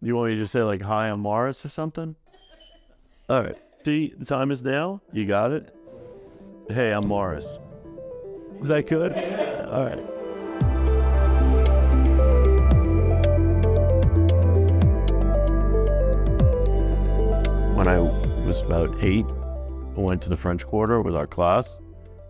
You want me to just say like, hi, I'm Morris or something? All right. See, the time is now. You got it? Hey, I'm Morris. Is that good? All right. When I was about 8, I went to the French Quarter with our class,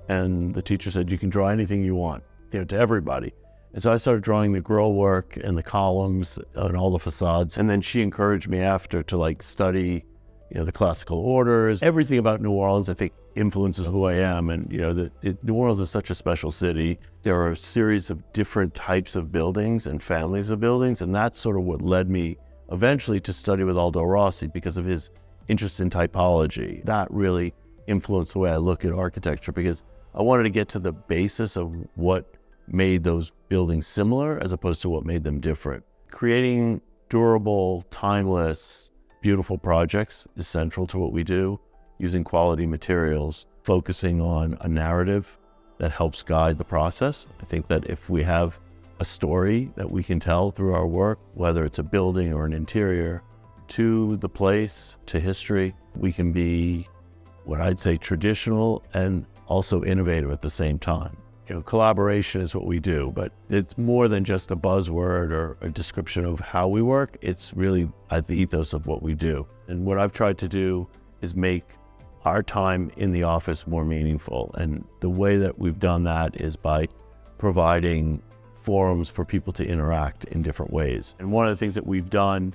and the teacher said, you can draw anything you want, to everybody. And so I started drawing the grill work and the columns and all the facades. And then she encouraged me after to study, the classical orders. Everything about New Orleans, I think, influences who I am. And, New Orleans is such a special city. There are a series of different types of buildings and families of buildings. And that's sort of what led me eventually to study with Aldo Rossi because of his interest in typology. That really influenced the way I look at architecture because I wanted to get to the basis of what made those buildings similar as opposed to what made them different. Creating durable, timeless, beautiful projects is central to what we do, using quality materials, focusing on a narrative that helps guide the process. I think that if we have a story that we can tell through our work, whether it's a building or an interior, to the place, to history, we can be what I'd say traditional and also innovative at the same time. Collaboration is what we do, but it's more than just a buzzword or a description of how we work. It's really at the ethos of what we do. And what I've tried to do is make our time in the office more meaningful. And the way that we've done that is by providing forums for people to interact in different ways. And one of the things that we've done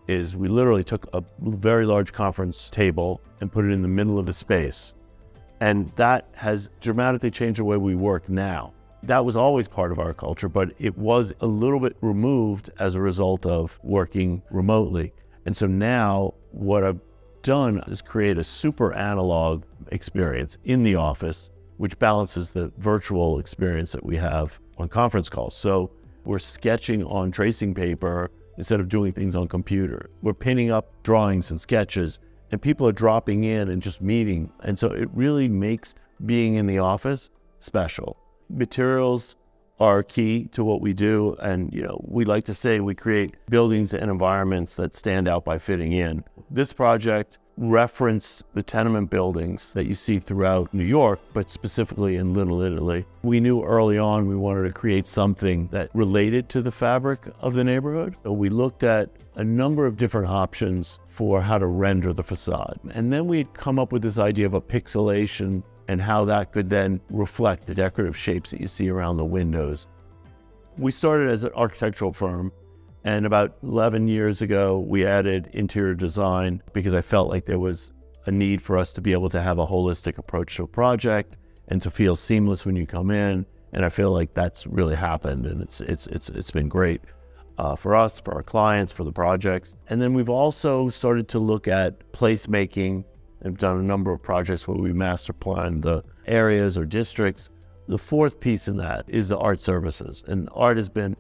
is we literally took a very large conference table and put it in the middle of the space. And that has dramatically changed the way we work now. That was always part of our culture, but it was a little bit removed as a result of working remotely. And so now what I've done is create a super analog experience in the office, which balances the virtual experience that we have on conference calls. So we're sketching on tracing paper instead of doing things on computer. We're pinning up drawings and sketches, and people are dropping in and just meeting. And so it really makes being in the office special. Materials are key to what we do. And, we like to say we create buildings and environments that stand out by fitting in. This project referenced the tenement buildings that you see throughout New York, but specifically in Little Italy. We knew early on we wanted to create something that related to the fabric of the neighborhood. So we looked at a number of different options for how to render the facade. And then we'd come up with this idea of a pixelation and how that could then reflect the decorative shapes that you see around the windows. We started as an architectural firm, and about 11 years ago, we added interior design because I felt like there was a need for us to be able to have a holistic approach to a project and to feel seamless when you come in. And I feel like that's really happened, and it's been great. For us, for our clients, for the projects. And then we've also started to look at placemaking. We've done a number of projects where we master plan the areas or districts. The fourth piece in that is the art services. And art has been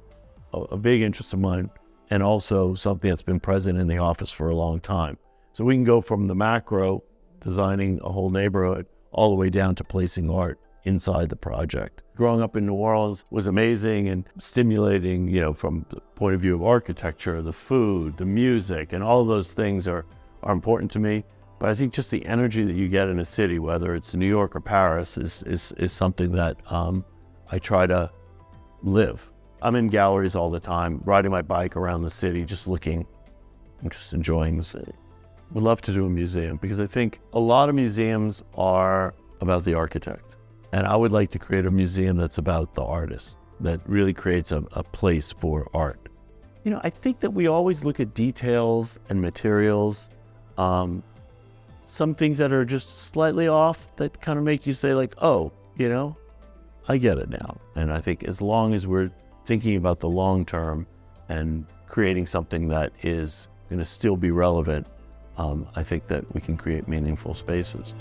a big interest of mine and also something that's been present in the office for a long time. So we can go from the macro, designing a whole neighborhood, all the way down to placing art inside the project. Growing up in New Orleans was amazing and stimulating, from the point of view of architecture, the food, the music, and all of those things are important to me. But I think just the energy that you get in a city, whether it's New York or Paris, is something that I try to live. I'm in galleries all the time, riding my bike around the city, just looking, and just enjoying the city. Would love to do a museum because I think a lot of museums are about the architect. And I would like to create a museum that's about the artist, that really creates a place for art. I think that we always look at details and materials, some things that are just slightly off that kind of make you say like, oh, I get it now. And I think as long as we're thinking about the long term and creating something that is going to still be relevant, I think that we can create meaningful spaces.